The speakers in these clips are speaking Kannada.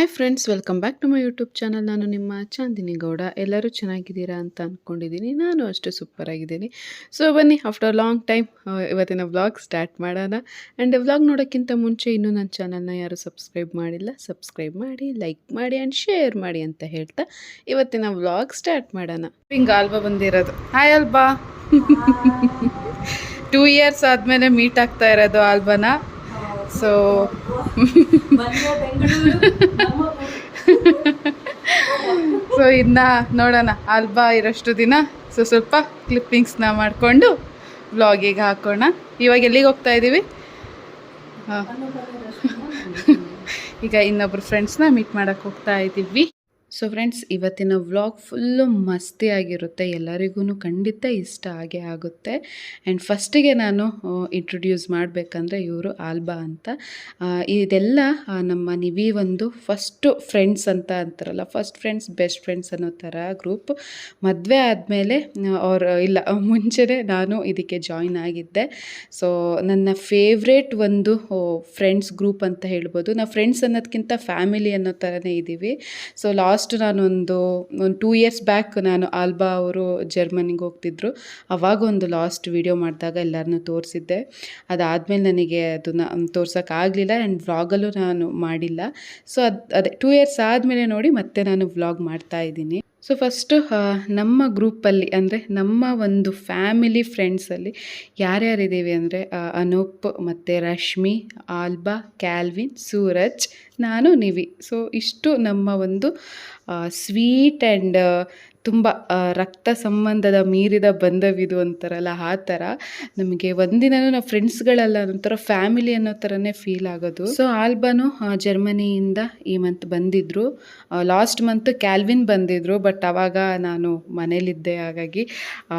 Hi friends, welcome back to my YouTube channel. ನಾನು ನಿಮ್ಮ ಚಾಂದಿನಿ ಗೌಡ. ಎಲ್ಲರೂ ಚೆನ್ನಾಗಿದ್ದೀರಾ ಅಂತ ಅಂದ್ಕೊಂಡಿದ್ದೀನಿ. ನಾನು ಅಷ್ಟು ಸೂಪರ್ ಆಗಿದ್ದೀನಿ. ಸೊ ಬನ್ನಿ, ಆಫ್ಟರ್ ಲಾಂಗ್ ಟೈಮ್ ಇವತ್ತಿನ ವ್ಲಾಗ್ ಸ್ಟಾರ್ಟ್ ಮಾಡೋಣ. ಆ್ಯಂಡ್ ವ್ಲಾಗ್ ನೋಡೋಕ್ಕಿಂತ ಮುಂಚೆ ಇನ್ನೂ ನನ್ನ ಚಾನಲ್ನ ಯಾರು ಸಬ್ಸ್ಕ್ರೈಬ್ ಮಾಡಿಲ್ಲ, ಸಬ್ಸ್ಕ್ರೈಬ್ ಮಾಡಿ, ಲೈಕ್ ಮಾಡಿ ಆ್ಯಂಡ್ ಶೇರ್ ಮಾಡಿ ಅಂತ ಹೇಳ್ತಾ ಇವತ್ತಿನ ವ್ಲಾಗ್ ಸ್ಟಾರ್ಟ್ ಮಾಡೋಣ. ಹಿಂಗೆ ಆಲ್ಬಾ ಬಂದಿರೋದು. Hi alba. 2 years ಆದಮೇಲೆ ಮೀಟ್ ಆಗ್ತಾ ಇರೋದು ಆಲ್ಬಾನ. ಸೊ ಸೊ ಇನ್ನು ನೋಡೋಣ ಆಲ್ಬಾ ಇರೋಷ್ಟು ದಿನ ಸ್ವಲ್ಪ ಕ್ಲಿಪ್ಪಿಂಗ್ಸ್ನ ಮಾಡಿಕೊಂಡು ವ್ಲಾಗಿಗೆ ಹಾಕೋಣ. ಇವಾಗ ಎಲ್ಲಿಗೆ ಹೋಗ್ತಾ ಇದ್ದೀವಿ? ಈಗ ಇನ್ನೊಬ್ರು ಫ್ರೆಂಡ್ಸ್ನ ಮೀಟ್ ಮಾಡೋಕ್ಕೆ ಹೋಗ್ತಾ ಇದ್ದೀವಿ. ಸೊ ಫ್ರೆಂಡ್ಸ್, ಇವತ್ತಿನ ವ್ಲಾಗ್ ಫುಲ್ಲು ಮಸ್ತಿಯಾಗಿರುತ್ತೆ. ಎಲ್ಲರಿಗೂ ಖಂಡಿತ ಇಷ್ಟ ಆಗೇ ಆಗುತ್ತೆ. ಆ್ಯಂಡ್ ಫಸ್ಟಿಗೆ ನಾನು ಇಂಟ್ರೊಡ್ಯೂಸ್ ಮಾಡಬೇಕಂದ್ರೆ ಇವರು ಆಲ್ಬಾ ಅಂತ. ಇದೆಲ್ಲ ನಮ್ಮ ನಿವಿ ಒಂದು ಫಸ್ಟು ಫ್ರೆಂಡ್ಸ್ ಅಂತ ಅಂತಾರಲ್ಲ, ಫಸ್ಟ್ ಫ್ರೆಂಡ್ಸ್ ಬೆಸ್ಟ್ ಫ್ರೆಂಡ್ಸ್ ಅನ್ನೋ ಥರ ಗ್ರೂಪ್. ಮದುವೆ ಆದಮೇಲೆ ಮುಂಚೆನೇ ನಾನು ಇದಕ್ಕೆ ಜಾಯಿನ್ ಆಗಿದ್ದೆ. ಸೊ ನನ್ನ ಫೇವ್ರೇಟ್ ಒಂದು ಫ್ರೆಂಡ್ಸ್ ಗ್ರೂಪ್ ಅಂತ ಹೇಳ್ಬೋದು. ನಾವು ಫ್ರೆಂಡ್ಸ್ ಅನ್ನೋದಕ್ಕಿಂತ ಫ್ಯಾಮಿಲಿ ಅನ್ನೋ ಥರನೇ ಇದ್ದೀವಿ. ಸೊ ಲಾಸ್ಟ್ ನಾನು ಒಂದು 2 years ಬ್ಯಾಕ್ ನಾನು ಆಲ್ಬಾ ಅವರು ಜರ್ಮನಿಗೆ ಹೋಗ್ತಿದ್ರು. ಅವಾಗ ಒಂದು ಲಾಸ್ಟ್ ವಿಡಿಯೋ ಮಾಡಿದಾಗ ಎಲ್ಲರನ್ನೂ ತೋರಿಸಿದ್ದೆ. ಅದಾದಮೇಲೆ ನನಗೆ ಅದನ್ನು ತೋರ್ಸೋಕ್ಕಾಗಲಿಲ್ಲ ಆ್ಯಂಡ್ ವ್ಲಾಗಲ್ಲೂ ನಾನು ಮಾಡಿಲ್ಲ. ಸೊ ಅದೇ 2 years ಆದಮೇಲೆ ನೋಡಿ ಮತ್ತೆ ನಾನು ವ್ಲಾಗ್ ಮಾಡ್ತಾಯಿದ್ದೀನಿ. ಸೊ ಫಸ್ಟು ನಮ್ಮ ಗ್ರೂಪಲ್ಲಿ ಅಂದರೆ ನಮ್ಮ ಒಂದು ಫ್ಯಾಮಿಲಿ ಫ್ರೆಂಡ್ಸಲ್ಲಿ ಯಾರ್ಯಾರಿದ್ದೀವಿ ಅಂದರೆ ಅನೂಪ್ ಮತ್ತು ರಶ್ಮಿ, ಆಲ್ಬಾ, ಕ್ಯಾಲ್ವಿನ್, ಸೂರಜ್, ನಾನು, ನಿವಿ. ಸೊ ಇಷ್ಟು ನಮ್ಮ ಒಂದು ಸ್ವೀಟ್ ಆ್ಯಂಡ್ ತುಂಬ ರಕ್ತ ಸಂಬಂಧದ ಮೀರಿದ ಬಂಧವಿದು ಅಂತಾರಲ್ಲ, ಆ ಥರ ನಮಗೆ ಒಂದಿನೂ ನಾವು ಫ್ರೆಂಡ್ಸ್ಗಳೆಲ್ಲ ಒಂಥರ ಫ್ಯಾಮಿಲಿ ಅನ್ನೋ ಥರನೇ ಫೀಲ್ ಆಗೋದು. ಸೊ ಆಲ್ಬಾನು ಜರ್ಮನಿಯಿಂದ ಈ ಮಂತ್ ಬಂದಿದ್ದರು. ಲಾಸ್ಟ್ ಮಂತ್ ಕ್ಯಾಲ್ವಿನ್ ಬಂದಿದ್ದರು, ಬಟ್ ಆವಾಗ ನಾನು ಮನೇಲಿದ್ದೆ. ಹಾಗಾಗಿ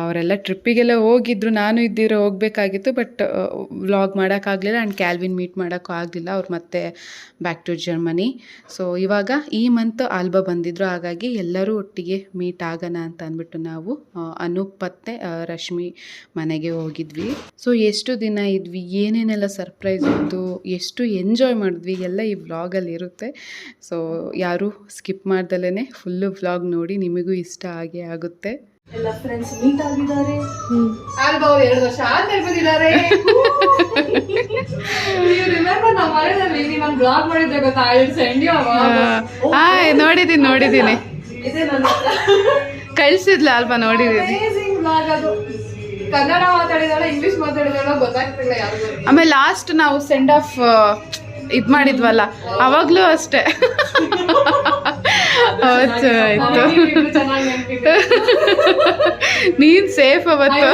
ಅವರೆಲ್ಲ ಟ್ರಿಪ್ಪಿಗೆಲ್ಲ ಹೋಗಿದ್ರು, ನಾನು ಇದ್ದಿರೋ ಹೋಗಬೇಕಾಗಿತ್ತು, ಬಟ್ ವ್ಲಾಗ್ ಮಾಡೋಕ್ಕಾಗಲಿಲ್ಲ ಆ್ಯಂಡ್ ಕ್ಯಾಲ್ವಿನ್ ಮೀಟ್ ಮಾಡೋಕ್ಕೂ ಆಗಲಿಲ್ಲ. ಅವ್ರು ಮತ್ತೆ ಬ್ಯಾಕ್ ಟು ಜರ್ಮನಿ. ಸೊ ಇವಾಗ ಈ ಮಂತ್ ಆಲ್ಬಾ ಬಂದಿದ್ದರು, ಹಾಗಾಗಿ ಎಲ್ಲರೂ ಒಟ್ಟಿಗೆ ಮೀಟ್ ಆಗೋಣ ಅಂತ ಅಂದ್ಬಿಟ್ಟು ನಾವು ಅನೂಪ್ ಮತ್ತು ರಶ್ಮಿ ಮನೆಗೆ ಹೋಗಿದ್ವಿ. ಸೊ ಎಷ್ಟು ದಿನ ಇದ್ವಿ, ಏನೇನೆಲ್ಲ ಸರ್ಪ್ರೈಸ್ ಇತ್ತು, ಎಷ್ಟು ಎಂಜಾಯ್ ಮಾಡಿದ್ವಿ ಎಲ್ಲ ಈ ವ್ಲಾಗಲ್ಲಿ ಇರುತ್ತೆ. ಸೊ ಯಾರು ಸ್ಕಿಪ್ ಮಾಡ್ದಲೇ ಫುಲ್ಲು ವ್ಲಾಗ್ ನೋಡಿ, ನಿಮಗೂ ಇಷ್ಟ ಆಗೇ ಆಗುತ್ತೆ. ಎಲ್ಲ ಫ್ರೆಂಡ್ಸ್ ಮೀಟ್ ಆಗಿದ್ದಾರೆ. ಆಲ್ಬಾ ಅವರು 2 ವರ್ಷ ಆದ್ಮೇಲೆ ಬಂದಿದ್ದಾರೆ. ನಾವು ಮನೆಯಲ್ಲಿ ನಾನು ಬ್ಲಾಗ್ ಮಾಡಿದ್ದೆ ಗೊತ್ತಾ, ನೋಡಿದ್ದೀನಿ ಕಳ್ಸಿದ್ಲ ಆಲ್ಬಾ, ನೋಡಿದ್ದೀನಿ. ಅದು ಕನ್ನಡ ಮಾತಾಡಿದಾಳೆ, ಇಂಗ್ಲಿಷ್ ಮಾತಾಡಿದಾಳೆ ಗೊತ್ತಾಗ್ತಿಲ್ಲ ಯಾರಿಗೂ. ಆಮೇಲೆ ಲಾಸ್ಟ್ ನಾವು ಸೆಂಡ್ ಆಫ್ ಇದು ಮಾಡಿದ್ವಲ್ಲ, ಅವಾಗಲೂ ಅಷ್ಟೇ. ಅವತ್ತು ಆಯ್ತು, ನೀನ್ ಸೇಫ್ ಅವತ್ತು.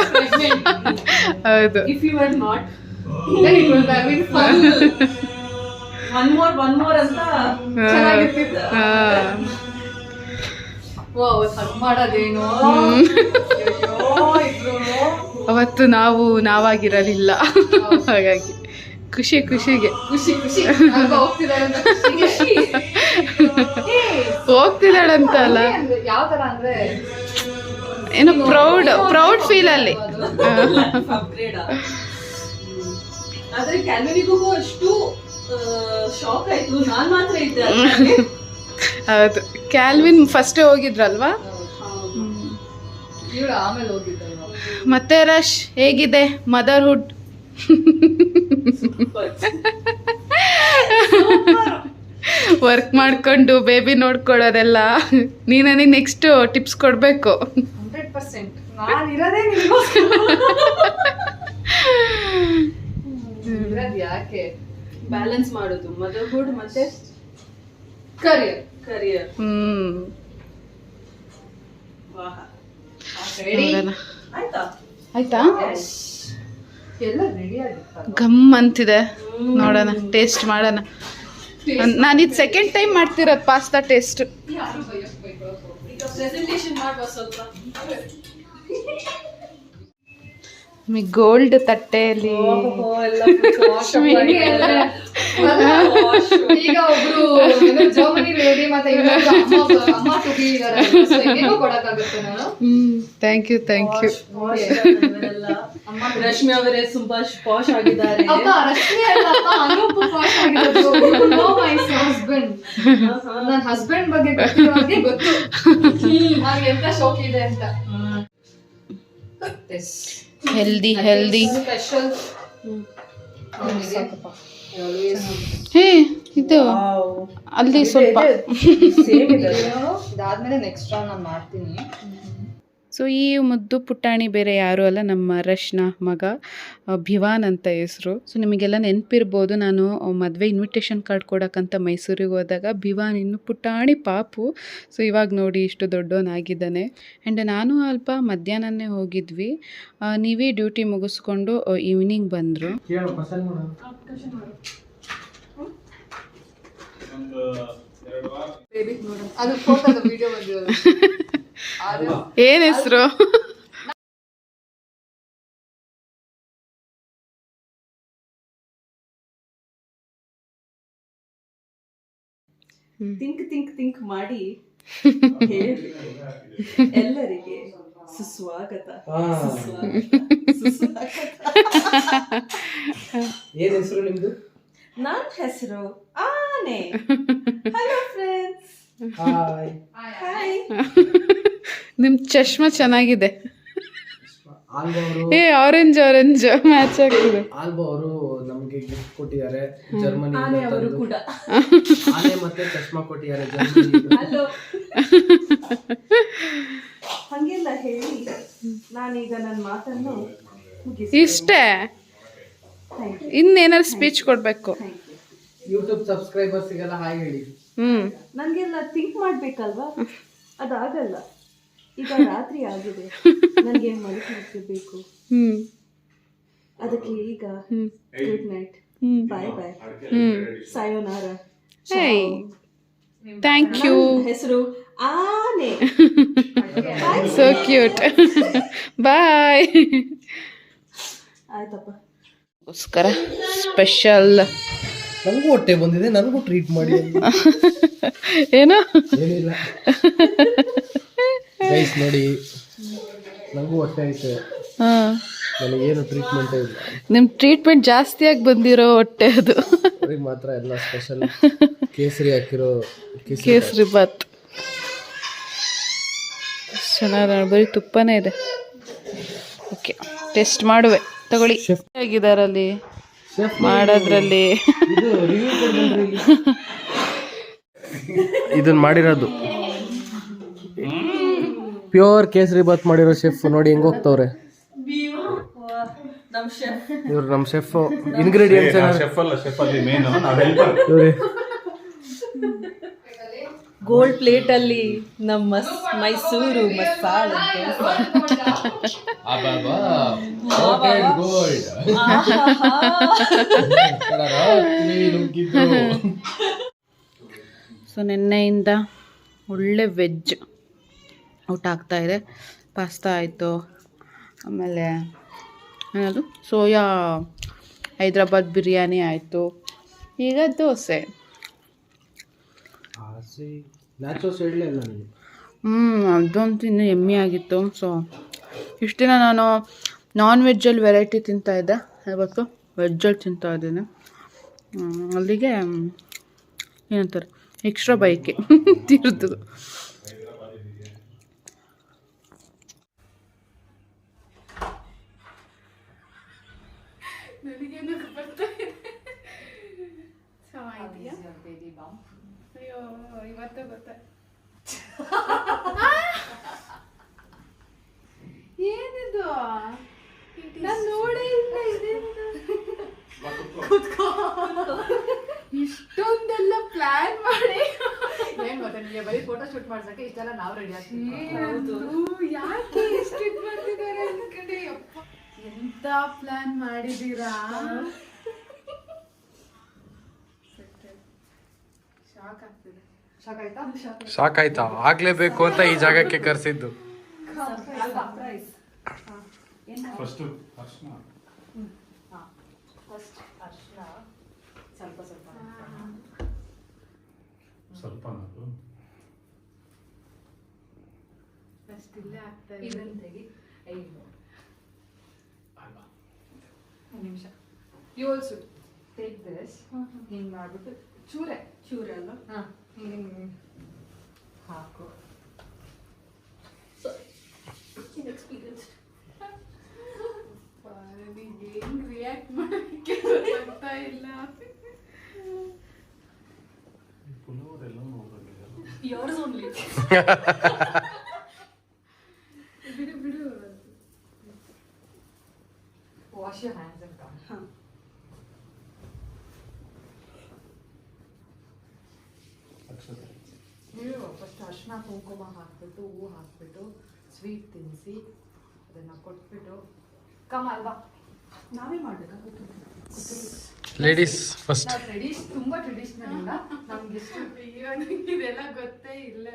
ಹೌದು. ಅವತ್ತು ನಾವು ನಾವಾಗಿರಲಿಲ್ಲ, ಹಾಗಾಗಿ ಖುಷಿಗೆ ಹೋಗ್ತಿದ್ದಾಳಂತ ಅಲ್ಲ, ಯಾವ ತರ ಅಂದ್ರೆ ಏನೋ ಪ್ರೌಡ್ ಫೀಲ್ ಅಲ್ಲಿ. ಆದ್ರೆ ಕ್ಯಾಲ್ವಿನಿಗೂ ಅಷ್ಟು ಶಾಕ್ ಆಯ್ತು, ನಾನ್ ಮಾತ್ರ ಇದ್ದೆ. ಹೌದು, ಕ್ಯಾಲ್ವಿನ್ ಫಸ್ಟ್ ಹೋಗಿದ್ರಲ್ವಾ, ಇವಳು ಆಮೇಲೆ ಹೋಗಿದ್ದ. ಮತ್ತೆ ರಶ್ ಹೇಗಿದೆ ಮದರ್ಹುಡ್? ವರ್ಕ್ ಮಾಡ್ಕೊಂಡು ಬೇಬಿ ನೋಡ್ಕೊಳ್ಳೋದೆಲ್ಲ ನೀ ನನಗೆ ನೆಕ್ಸ್ಟ್ ಟಿಪ್ಸ್ ಕೊಡಬೇಕು. 100% ನಾನು ಇರೋದೇ ಯಾಕೆ ಬ್ಯಾಲೆನ್ಸ್ ಮಾಡೋದು, ಮದರ್ಹುಡ್ ಮತ್ತೆ ಕರಿಯರ್. ಆಯ್ತಾ? ಎಲ್ಲ ರೆಡಿ ಆಗಿತ್ತು, ಗಮ್ ಅಂತಿದೆ. ನೋಡೋಣ, ಟೇಸ್ಟ್ ಮಾಡೋಣ. ನಾನಿದು ಸೆಕೆಂಡ್ ಟೈಮ್ ಮಾಡ್ತಿರೋದು ಪಾಸ್ತಾ ಟೇಸ್ಟ್. ಗೋಲ್ಡ್ ತಟ್ಟೆಯಲ್ಲಿ ಈಗ ಒಬ್ರು ಜರ್ಮನಿ ಲೇಡಿ ಮತ್ತೆ ಇನ್ನೊಬ್ರು ಅಮ್ಮ ತುಗಿದಾರೆ, ಹೇಗೋ ಕೊಡಕ್ಕಾಗುತ್ತೆ ನಾನು. ಥ್ಯಾಂಕ್ ಯು ರಶ್ಮಿ ಅವರೇ ತುಂಬಾ ಪಾಶ್ ಆಗಿದ್ದಾರೆ. ಅಪ್ಪ ರಶ್ಮಿ ಅಲ್ಲಪ್ಪ, ಅನೂಪ್ ಪಾಶ್ ಆಗಿರೋದು. ಮೈ ಹಸ್ಬೆಂಡ್, ನನ್ನ ಹಸ್ಬೆಂಡ್ ಬಗ್ಗೆ ಗೊತ್ತಿರೋರಿಗೆ ಗೊತ್ತು ಹಾಗೆ ಎಂತ ಶೋಕ್ ಇದೆ ಅಂತ. ಹೆಲ್ದಿ ಸ್ಪೆಷಲ್ ಹೇ ಇದು ಅಲ್ಲಿ ಸ್ವಲ್ಪ ಇದಾದ್ಮೇಲೆ ನೆಕ್ಸ್ಟ್ ನಾನು ಮಾಡ್ತೀನಿ. ಸೊ ಈ ಮುದ್ದು ಪುಟಾಣಿ ಬೇರೆ ಯಾರೂ ಅಲ್ಲ, ನಮ್ಮ ರಶ್ನ ಮಗ ಭಿವಾನ್ ಅಂತ ಹೆಸರು. ಸೊ ನಿಮಗೆಲ್ಲ ನೆನಪಿರ್ಬೋದು, ನಾನು ಮದುವೆ ಇನ್ವಿಟೇಷನ್ ಕಾರ್ಡ್ ಕೊಡೋಕ್ಕಂತ ಮೈಸೂರಿಗೆ ಹೋದಾಗ ಭಿವಾನ್ ಇನ್ನು ಪುಟಾಣಿ ಪಾಪು. ಸೊ ಇವಾಗ ನೋಡಿ ಇಷ್ಟು ದೊಡ್ಡವನಾಗಿದ್ದಾನೆ. ಆ್ಯಂಡ್ ನಾನು ಅಲ್ಪ ಮಧ್ಯಾಹ್ನನೇ ಹೋಗಿದ್ವಿ, ನೀವೇ ಡ್ಯೂಟಿ ಮುಗಿಸ್ಕೊಂಡು ಈವ್ನಿಂಗ್ ಬಂದರು. ಅದು ಫೋಟೋದ ವಿಡಿಯೋ ಬಂದಿರೋದು. ಏನ್ ಹೆಸರು? ಥಿಂಕ್ ಮಾಡಿ ಹೇಳಿ ಎಲ್ಲರಿಗೆ ಸುಸ್ವಾಗತ. ಏನ್ ಹೆಸರು ನಿಮ್ದು? ನನ್ನ ಹೆಸರು ಆನೆ. Hello friends. ಹಾಯ್. ನಿಮ್ ಚಶ್ಮಾ ಚೆನ್ನಾಗಿದೆ. ಆಲ್ಬೋ ಅವರು ಆರೆಂಜ್ ಮ್ಯಾಚ್ ಆಗ್ತಿದೆ. ಆಲ್ಬೋ ಅವರು ನಮಗೆ ಗಿಫ್ಟ್ ಕೊಟ್ಟಿದ್ದಾರೆ ಜರ್ಮನಿ. ಆನೆ ಅವರು ಕೂಡ ಆನೆ ಮತ್ತೆ ಚಶ್ಮಾ ಕೊಟ್ಟಿದ್ದಾರೆ ಜರ್ಮನಿ. ಹಲೋ. ಹಂಗೆಲ್ಲ ಹೇಳಿ ನಾನೀಗ ನನ್ನ ಮಾತನ್ನು ಮುಗಿಸ್ತೀನಿ. ಇಷ್ಟೇ, ಇನ್ನೇನಾದ್ರು ಸ್ಪೀಚ್ ಕೊಡ್ಬೇಕು. ಯೂಟ್ಯೂಬ್ ಸಬ್ಸ್ಕ್ರೈಬರ್ಸ್ಗೆಲ್ಲ ಹಾಯ್ ಹೇಳಿ. ನಂಗೆಲ್ಲ ಥಿಂಕ್ ಮಾಡ್ಬೇಕಲ್ವಾ, ಅದಾಗಲ್ಲ. ಈಗ ರಾತ್ರಿ ಆಗಿದೆ, ನನಗೆ ಮಲಗಬೇಕು. ಅದಕ್ಕೆ ಈಗ ಗುಡ್ ನೈಟ್, ಬಾಯ್ ಬಾಯ್, ಸಾಯೋನಾರ. Thank you. ಹೆಸರು ಆನೆ. So cute. ಬಾಯ್. ಆಯ್ತಪ್ಪ. ಗೋಸ್ಕರ ಸ್ಪೆಷಲ್. ನನಗೂ ಹೊಟ್ಟೆ ಬಂದಿದೆ, ನನಗೂ ಟ್ರೀಟ್ ಮಾಡಿ. ಏನು ಏನಿಲ್ಲ ಗೈಸ್, ನೋಡಿ ನನಗೂ ಹೊಟ್ಟೆ ಐತೆ, ನನಗೇನು ಟ್ರೀಟ್ಮೆಂಟ್ ಇಲ್ಲ. ನಿಮ್ ಟ್ರೀಟ್ಮೆಂಟ್ ಜಾಸ್ತಿಯಾಗಿ ಬಂದಿರೋ ಹೊಟ್ಟೆ ಅದು. ಅವ್ರಿಗೆ ಮಾತ್ರ ಎಲ್ಲ ಸ್ಪೆಷಲ್ ಕೇಸರಿ ಹಾಕಿರೋ ಕೇಸರಿ ಬಾತ್ ಚೆನ್ನಾಗಿ, ಬರೀ ತುಪ್ಪನೇ ಇದೆ. ಓಕೆ, ಟೆಸ್ಟ್ ಮಾಡುವೆ, ತಗೊಳ್ಳಿ. ಹೇಗಿದಾರಲ್ಲಿ ಮಾಡೋದ್ರಲ್ಲಿ? ಇದನ್ನ ಮಾಡಿರೋದು ಪ್ಯೂರ್ ಕೇಸರಿ ಬಾತ್ ಮಾಡಿರೋ ಶೆಫ್. ನೋಡಿ ಹೆಂಗ್ ಹೋಗ್ತವ್ರೆ ಇವ್ರು. ನಮ್ಮ ಶೆಫ್ ಇಂಗ್ರೀಡಿಯೆಂಟ್ಸ್ ಗೋಲ್ಡ್ ಪ್ಲೇಟ್ ಅಲ್ಲಿ ನಮ್ಮ ಮೈಸೂರು ಮಸಾಲೆ. ಸೊ ನಿನ್ನೆಯಿಂದ ಒಳ್ಳೆ ವೆಜ್ ಊಟ ಆಗ್ತಾಯಿದೆ. ಪಾಸ್ತಾ ಆಯಿತು, ಆಮೇಲೆ ಏನದು ಸೋಯಾ ಹೈದ್ರಾಬಾದ್ ಬಿರಿಯಾನಿ ಆಯಿತು, ಈಗ ದೋಸೆ. ಅದಂತೂ ಇನ್ನೂ ಎಮ್ಮೆ ಆಗಿತ್ತು. ಸೊ ಇಷ್ಟು ದಿನ ನಾನು ನಾನ್ ವೆಜ್ಜಲ್ಲಿ ವೆರೈಟಿ ತಿಂತಾಯಿದ್ದೆ, ಇವತ್ತು ವೆಜ್ಜಲ್ಲಿ ತಿಂತಾಯಿದ್ದೀನಿ. ಅಲ್ಲಿಗೆ ಏನಂತಾರೆ, ಎಕ್ಸ್ಟ್ರಾ ಬೈಕೆ ತೀರ್ತದು. ಅಯ್ಯೋ, ಇವತ್ತೇ ಏನಿದು? ನಾನು ನೋಡೇ ಇಲ್ಲ ಇದೆಂದು. ಇಷ್ಟೊಂದೆಲ್ಲ ಪ್ಲಾನ್ ಮಾಡಿ ಏನ್ ಗೊತ್ತಾ, ನಿಮಗೆ ಬರೀ ಫೋಟೋ ಶೂಟ್ ಮಾಡ್ಸಕ್ಕೆ ಇಷ್ಟೆಲ್ಲ ನಾವು ರೆಡಿ ಆಗ್ತೀವಿ. ಯಾಕೆ ಇಷ್ಟು ಇದು ಮಾಡ್ತಿದ್ದಾರೆ ಅನ್ಕಂಡೆ. ಎಂತ ಪ್ಲಾನ್ ಮಾಡಿದೀರಾ? ಶಾಕ್ ಆಯ್ತಾ? ಆಗ್ಲೇಬೇಕು ಅಂತ ಈ ಜಾಗಕ್ಕೆ ಕರೆಸಿದ್ದು. ಸ್ವಲ್ಪ ಸ್ವಲ್ಪ ಸ್ವಲ್ಪ ನಾವು ಅಷ್ಟಿಲ್ಲೇ ಆಗ್ತಾ ಇದನ್ನ ತೆಗಿ 5 ನಿಮಿಷ. ಯು ಆಲ್ಸೋ ಟೇಕ್ ದಿಸ್ ಹಿಂಗೆ ಮಾಡ್ಬಿಟ್ಟು ಚೂರೆ ಅಲ್ಲ ಹಿಂಗೆ ಹಾಕು. ಎಕ್ಸ್ಪೀರಿಯನ್ಸ್ ಹೆಂಗ್ ರಿಯಾಕ್ಟ್ ಮಾಡಕ್ಕೆ ಗೊತ್ತಾಗ್ತಾ ಇಲ್ಲ. ಪುನೋರೆಲ್ಲ ನೋಡೋದಿಲ್ಲ. Yours only. ಬಿಡು wash your hands and come. ಹಾಂ ಅಕ್ಷತೆ ನೀವು ಫಸ್ಟ್ ಅರ್ಶಿನ ಕುಂಕುಮ ಹಾಕ್ಬಿಟ್ಟು ಹೂವು ಹಾಕ್ಬಿಟ್ಟು ಸ್ವೀಟ್ ತಿನ್ನಿಸಿ ಅದನ್ನು ಕೊಟ್ಬಿಟ್ಟು ಕಮ್ ಅಲ್ವಾ. ನಾವೇ ಮಾಡಬೇಕಾ? Ladies first. ನಾವು ತುಂಬ ಟ್ರೆಡಿಷ್ನಲ್ ಇಲ್ಲ ನಮ್ಗೆ ಎಷ್ಟು ಅಯ್ಯೋ ನಂಗೆ ಇದೆಲ್ಲ ಗೊತ್ತೇ ಇಲ್ಲ.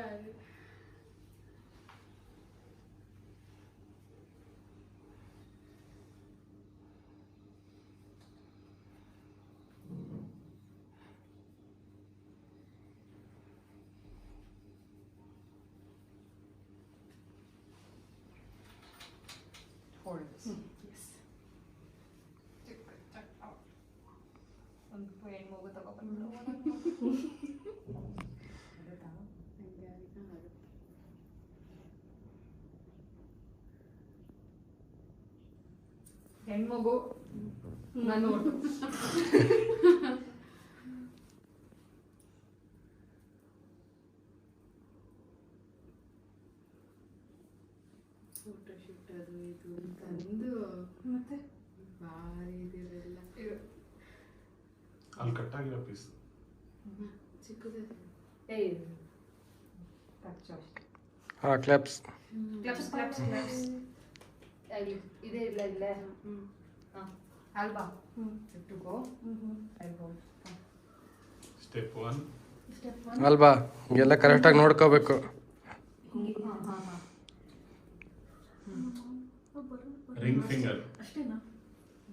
ಒಂದು ಹೆಣ್ಮಗು ತಗೊಬಂದು ಹೆಣ್ಮಗು ನಾನು ಫೋಟೋ ಶೂಟ್ ಅದು ಇದು ಅಂತಂದು ಮತ್ತೆ ಭಾರಿ ಇದೆಲ್ಲ ಅಲ್ಲಿ ಕಟ್ಟಾಗಿರೋ ಪೀಸ್. ಚಿಕ್ಕದ. ಏಯ್ ಕಚ್ಚು ಅಷ್ಟೇ. ಹಾಂ ಕ್ಲಾಪ್ಸ್. ಕ್ಲಾಪ್ಸ್ ಇದೇ ಇಲ್ಲ ಇಲ್ಲೇ ಹಾಂ ಅಲ್ವಾ ಇಟ್ಟುಕೋ ಅಲ್ವಾ. ಸ್ಟೆಪ್ 1 ಅಲ್ವಾ ಎಲ್ಲ ಕರೆಕ್ಟಾಗಿ ನೋಡ್ಕೋಬೇಕು. ಹಾಂ ಹಾಂ ಹಾಂ ರಿಂಗ್ ಫಿಂಗರ್. ಅಷ್ಟೇನಾ?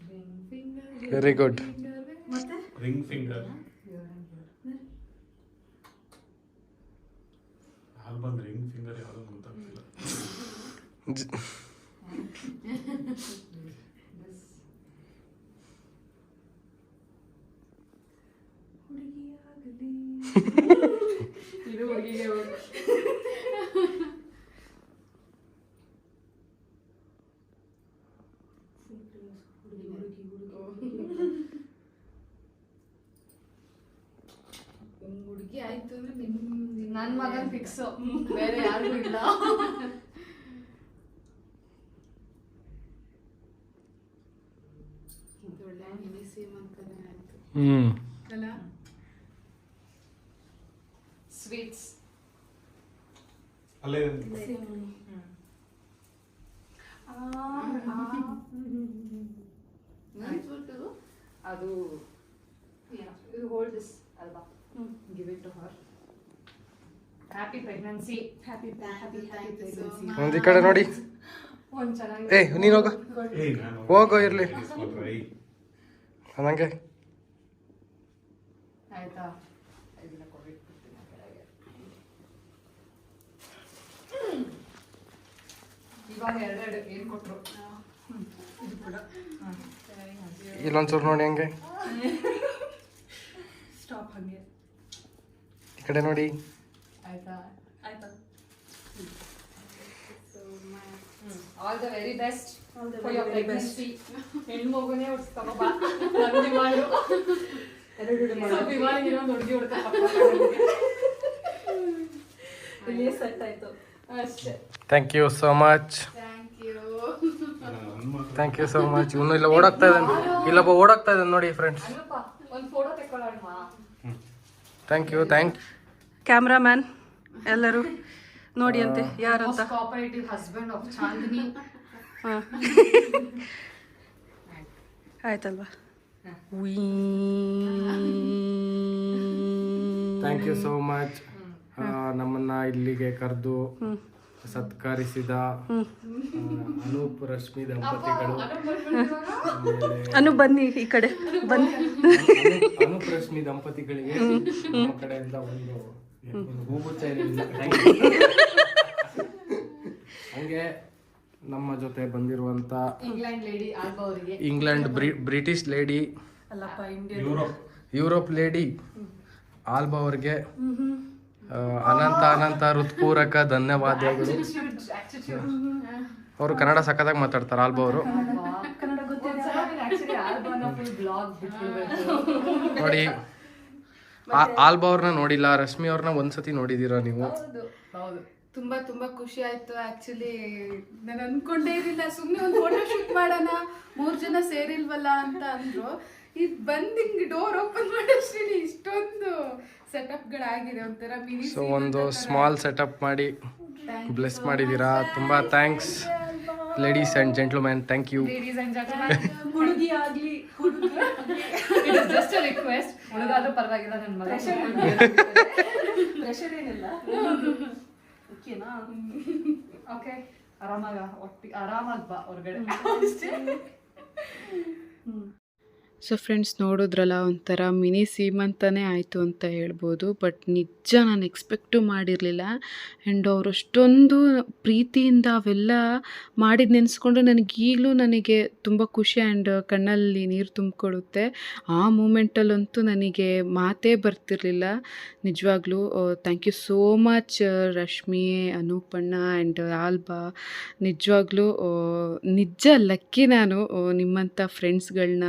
Ring finger very good. ಮತ್ತೆ ರಿಂಗ್ ಫಿಂಗರ್. ಯಾರು ಬಂದು ರಿಂಗ್ ಫಿಂಗರ್ ಯಾವುದು ಗೊತ್ತಾಗ್ತಿಲ್ಲ. ಹುಡುಗಿಯಾಗಲಿ ಇದು ಹುಡುಗಿಗೆ ಹುಡುಗಿ ಆಯ್ತು ಅಂದ್ರೆ ನಿಮ್ ನನ್ನ ಮಗನ್ ಫಿಕ್ಸು, ಬೇರೆ ಯಾರಿಗೂ ಇಲ್ಲ. ಒಳ್ಳೆ ಮಿನಿ ಸೇಮ್ ಅಂತಾನೆ ಆಯ್ತು ಹ್ಞೂ ಅಲ್ಲ. ಸ್ವೀಟ್ಸ್ ಅಲ್ಲೇ ಅನ್ಸ್ಬಿಟ್ಟು ಅದು ಇದು ಹೋಲ್ಡ್ ದಿಸ್ ಅಲ್ವಾ, give it to her. Happy pregnancy. Happy pregnancy. ಒಂದು ಈ ಕಡೆ ನೋಡಿ. ಒಂದು ಚೆನ್ನಾಗಿ ನೀನು ಹೋಗು ಹೋಗೋ ಇರಲಿ ಟ್ರೈ. ನನಗೆ ಆಯ್ತಾ, ಇದನ್ನ ಕೊಟ್ಬಿಡ್ತೀನಿ ಕೆಳಗೆ. ಇವಾಗ ಎರಡೆರಡು ಏನು ಕೊಟ್ಟರು ಇದು ಕೂಡ. ಇಲ್ಲೊಂಚೂರು ನೋಡಿ ಹಂಗೆ ಸ್ಟಾಪ್ ಹಂಗೆ. ಈ ಕಡೆ ನೋಡಿ. ಆಯ್ತಾ, ಆಯ್ತಾ? All the very best All the for your very best. Pregnancy. ಹೆಣ್ಮಗುನೇ ಹುಡ್ಸ್ಕೊಬಾ. ನಂದಿ ಮಾಡು. ಎರಡು ಸ್ವಲ್ಪ ಇವಾಗ ಇನ್ನೊಂದು ಹುಡುಗಿ ಇಲ್ಲಿ ಸೆಟ್ ಆಯ್ತು ಅಷ್ಟೇ. Thank you so much. Thank you so much. ಇವನು ಇಲ್ಲ ಓಡಾಗ್ತಾ ಇದ್ದಾನೆ, ಇಲ್ಲೊಬ್ಬ ಓಡಾಗ್ತಾ ಇದ್ದಾನೆ ನೋಡಿ ಫ್ರೆಂಡ್ಸ್. ಅಲ್ಲಪ್ಪ ಒಂದು ಫೋಟೋ ತೆಕ್ಕೊಳ್ಳೋಣ. Thank you. ಕ್ಯಾಮ್ರಾಮ್ಯಾನ್ ಎಲ್ಲರೂ ನೋಡಿ ಅಂತೆ ಯಾರಂತ. Cooperative husband of Chandini. ಹಾಂ ಆಯ್ತಲ್ವಾ? Thank you so much. ನಮ್ಮನ್ನ ಇಲ್ಲಿಗೆ ಕರೆದು ಸತ್ಕರಿಸಿದ ಅನೂಪ್ ರಶ್ಮಿ ದಂಪತಿಗಳು, ಅನು ಬನ್ನಿ ಈ ಕಡೆ ಬನ್ನಿ. ಅನೂಪ್ ರಶ್ಮಿ ದಂಪತಿಗಳಿಗೆ ನಮ್ಮ ಕಡೆಯಿಂದ ಒಂದು ಹೂಗುಚ್ಛ ಹಂಗೆ ನಮ್ಮ ಜೊತೆ ಬಂದಿರುವಂತ England British lady, Europe lady Alba ಅವ್ರಿಗೆ ಅನಂತ ಹೃತ್ಪೂರ್ವಕ ಧನ್ಯವಾದಗಳು. ಅವರು ಕನ್ನಡ ಸಖತ್ತಾಗಿ ಮಾತಾಡ್ತಾರೆ ಆಲ್ಬಾ ಅವರು. ನೋಡಿ ಆಲ್ಬಾ ಅವ್ರನ್ನ ನೋಡಿಲ್ಲ, ರಶ್ಮಿ ಅವ್ರನ್ನ ಒಂದ್ಸತಿ ನೋಡಿದೀರಾ ನೀವು? ಹೌದು, ತುಂಬಾ ತುಂಬಾ ಖುಷಿ ಆಯ್ತು. ಆಕ್ಚುಲಿ ನಾನು ಅನ್ಕೊಂಡೇ ಇರಲಿಲ್ಲ, ಸುಮ್ಮನೆ ಒಂದು ಫೋಟೋ ಶೂಟ್ ಮಾಡೋಣ 3 ಜನ ಸೇರಿಲ್ವಲ್ಲ ಅಂತ ಅಂದ್ರು. ಇದು ಬಂದು ಹಿಂಗೆ ಡೋರ್ ಓಪನ್ ಮಾಡೋಷ್ಟ್ರಲ್ಲಿ ಇಷ್ಟೊಂದು ಸೆಟಪ್ಗಳಾಗಿದೆ, ಒಂಥರ ಮಿನಿ. ಸೊ ಒಂದು ಸ್ಮಾಲ್ ಸೆಟಪ್ ಮಾಡಿ ಬ್ಲೆಸ್ ಮಾಡಿದ್ದೀರಾ. ತುಂಬಾ thanks ladies and gentleman, thank you. Ladies and gentleman, ಹುಡುಗಿ ಆಗ್ಲಿ ಜಸ್ಟ್ ರಿಕ್ವೆಸ್ಟ್, ಹುಡುಗಾದ್ರೂ ಪರವಾಗಿಲ್ಲ ನನ್ನ ಮಗ. ಪ್ರೆಷರ್ ಏನಿಲ್ಲ. ಓಕೆನಾ? ಓಕೆ, ಆರಾಮಾಗಿ ಬಾ ಹೊರಗಡೆ. ಸೊ ಫ್ರೆಂಡ್ಸ್, ನೋಡಿದ್ರಲ್ಲ, ಒಂಥರ ಮಿನಿ ಸೀಮಂತನೇ ಆಯಿತು ಅಂತ ಹೇಳ್ಬೋದು. ಬಟ್ ನಿಜ ನಾನು ಎಕ್ಸ್ಪೆಕ್ಟು ಮಾಡಿರಲಿಲ್ಲ. ಆ್ಯಂಡ್ ಅವರು ಅಷ್ಟೊಂದು ಪ್ರೀತಿಯಿಂದ ಅವೆಲ್ಲ ಮಾಡಿದ್ದು ನೆನೆಸ್ಕೊಂಡ್ರೆ ನನಗೆ ತುಂಬ ಖುಷಿ ಆ್ಯಂಡ್ ಕಣ್ಣಲ್ಲಿ ನೀರು ತುಂಬಿಕೊಡುತ್ತೆ. ಆ ಮೂಮೆಂಟಲ್ಲಂತೂ ನನಗೆ ಮಾತೇ ಬರ್ತಿರ್ಲಿಲ್ಲ ನಿಜವಾಗ್ಲೂ. Thank you so much Rashmi, ಅನೂಪಣ್ಣ ಆ್ಯಂಡ್ ಆಲ್ಬಾ. ನಿಜವಾಗ್ಲೂ ನಿಜ ಲಕ್ಕಿ ನಾನು ನಿಮ್ಮಂಥ ಫ್ರೆಂಡ್ಸ್ಗಳನ್ನ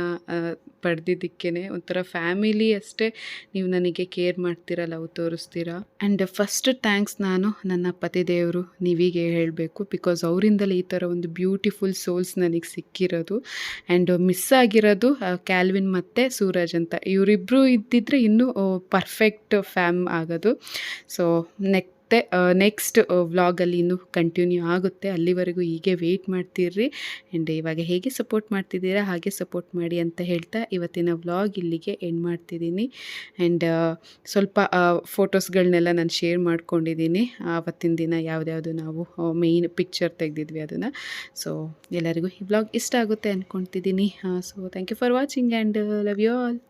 ಪಡೆದಿದ್ದಕ್ಕೇ. ಒಂಥರ ಫ್ಯಾಮಿಲಿ ಅಷ್ಟೇ ನೀವು ನನಗೆ ಕೇರ್ ಮಾಡ್ತೀರಾ, ಲವ್ ತೋರಿಸ್ತೀರಾ. ಆ್ಯಂಡ್ ಫಸ್ಟ್ ಥ್ಯಾಂಕ್ಸ್ ನಾನು ನನ್ನ ಪತಿದೇವರು ನೀವೀಗೆ ಹೇಳಬೇಕು. ಬಿಕಾಸ್ ಅವರಿಂದಲೇ ಈ ಥರ ಒಂದು ಬ್ಯೂಟಿಫುಲ್ ಸೋಲ್ಸ್ ನನಗೆ ಸಿಕ್ಕಿರೋದು. ಆ್ಯಂಡ್ ಮಿಸ್ ಆಗಿರೋದು ಕ್ಯಾಲ್ವಿನ್ ಮತ್ತು ಸೂರಜ್ ಅಂತ. ಇವರಿಬ್ಬರು ಇದ್ದಿದ್ರೆ ಇನ್ನೂ ಪರ್ಫೆಕ್ಟ್ ಫ್ಯಾಮ್ ಆಗೋದು. ಸೊ ನೆಕ್ಸ್ಟ್ ವ್ಲಾಗಲ್ಲಿ ಇನ್ನೂ ಕಂಟಿನ್ಯೂ ಆಗುತ್ತೆ. ಅಲ್ಲಿವರೆಗೂ ಹೀಗೆ ವೆಯ್ಟ್ ಮಾಡ್ತೀರ್ರಿ. ಆ್ಯಂಡ್ ಇವಾಗ ಹೇಗೆ ಸಪೋರ್ಟ್ ಮಾಡ್ತಿದ್ದೀರಾ ಹಾಗೆ ಸಪೋರ್ಟ್ ಮಾಡಿ ಅಂತ ಹೇಳ್ತಾ ಇವತ್ತಿನ ವ್ಲಾಗ್ ಇಲ್ಲಿಗೆ ಎಂಡ್ ಮಾಡ್ತಿದ್ದೀನಿ. ಆ್ಯಂಡ್ ಸ್ವಲ್ಪ ಫೋಟೋಸ್ಗಳನ್ನೆಲ್ಲ ನಾನು ಶೇರ್ ಮಾಡ್ಕೊಂಡಿದ್ದೀನಿ. ಆವತ್ತಿನ ದಿನ ಯಾವುದ್ಯಾವುದು ನಾವು ಮೇಯ್ನ್ ಪಿಕ್ಚರ್ ತೆಗೆದಿದ್ವಿ ಅದನ್ನು. ಸೊ ಎಲ್ಲರಿಗೂ ಈ ವ್ಲಾಗ್ ಇಷ್ಟ ಆಗುತ್ತೆ ಅಂದ್ಕೊಳ್ತಿದ್ದೀನಿ. So thank you for watching and love you all.